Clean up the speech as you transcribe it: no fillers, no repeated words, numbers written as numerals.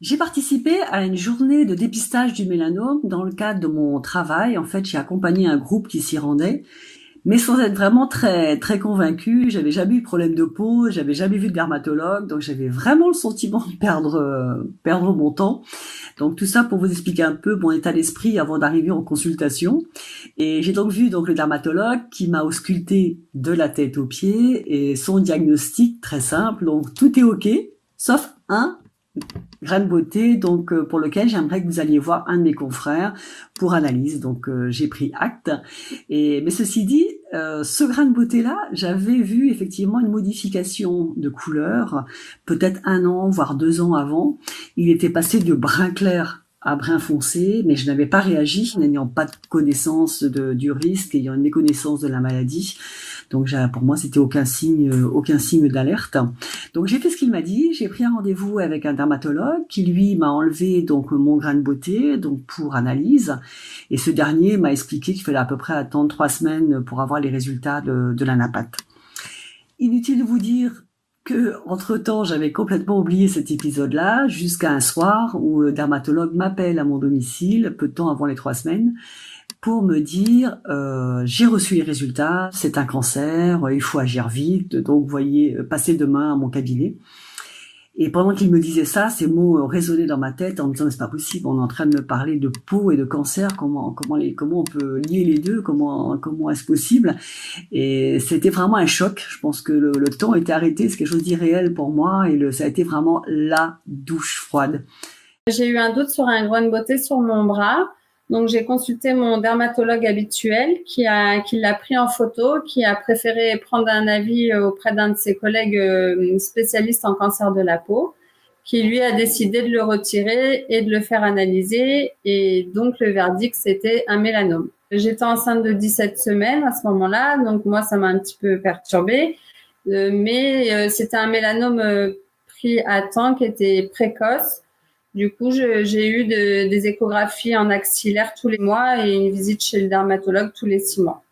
J'ai participé à une journée de dépistage du mélanome dans le cadre de mon travail. En fait, j'ai accompagné un groupe qui s'y rendait, mais sans être vraiment très très convaincue. J'avais jamais eu de problème de peau, j'avais jamais vu de dermatologue, donc j'avais vraiment le sentiment de perdre mon temps. Donc tout ça pour vous expliquer un peu mon état d'esprit avant d'arriver en consultation. Et j'ai donc vu le dermatologue qui m'a ausculté de la tête aux pieds et son diagnostic très simple. Donc tout est ok, sauf un grain de beauté, donc pour lequel j'aimerais que vous alliez voir un de mes confrères pour analyse. Donc j'ai pris acte. Mais ceci dit, ce grain de beauté là, j'avais vu effectivement une modification de couleur, peut-être 1 an voire 2 ans avant. Il était passé de brun clair à brun foncé, mais je n'avais pas réagi, n'ayant pas de connaissance du risque, ayant une méconnaissance de la maladie. Donc pour moi, c'était aucun signe d'alerte. Donc j'ai fait ce qu'il m'a dit, j'ai pris un rendez-vous avec un dermatologue qui lui m'a enlevé donc mon grain de beauté donc pour analyse, et ce dernier m'a expliqué qu'il fallait à peu près attendre 3 semaines pour avoir les résultats de la napate. Inutile de vous dire que, entre-temps, j'avais complètement oublié cet épisode-là, jusqu'à un soir où le dermatologue m'appelle à mon domicile, peu de temps avant les 3 semaines, pour me dire j'ai reçu les résultats, c'est un cancer, il faut agir vite, donc voyez, passez demain à mon cabinet. Et pendant qu'il me disait ça, ces mots résonnaient dans ma tête en me disant mais c'est pas possible, on est en train de me parler de peau et de cancer, comment on peut lier les deux, comment est-ce possible? Et c'était vraiment un choc. Je pense que le temps était arrêté, c'est quelque chose d'irréel pour moi, et ça a été vraiment la douche froide. J'ai eu un doute sur un grain de beauté sur mon bras. Donc, j'ai consulté mon dermatologue habituel qui l'a pris en photo, qui a préféré prendre un avis auprès d'un de ses collègues spécialistes en cancer de la peau, qui lui a décidé de le retirer et de le faire analyser. Et donc, le verdict, c'était un mélanome. J'étais enceinte de 17 semaines à ce moment-là, donc moi, ça m'a un petit peu perturbée. Mais c'était un mélanome pris à temps qui était précoce. Du coup, j'ai eu des échographies en axillaire tous les mois et une visite chez le dermatologue tous les 6 mois.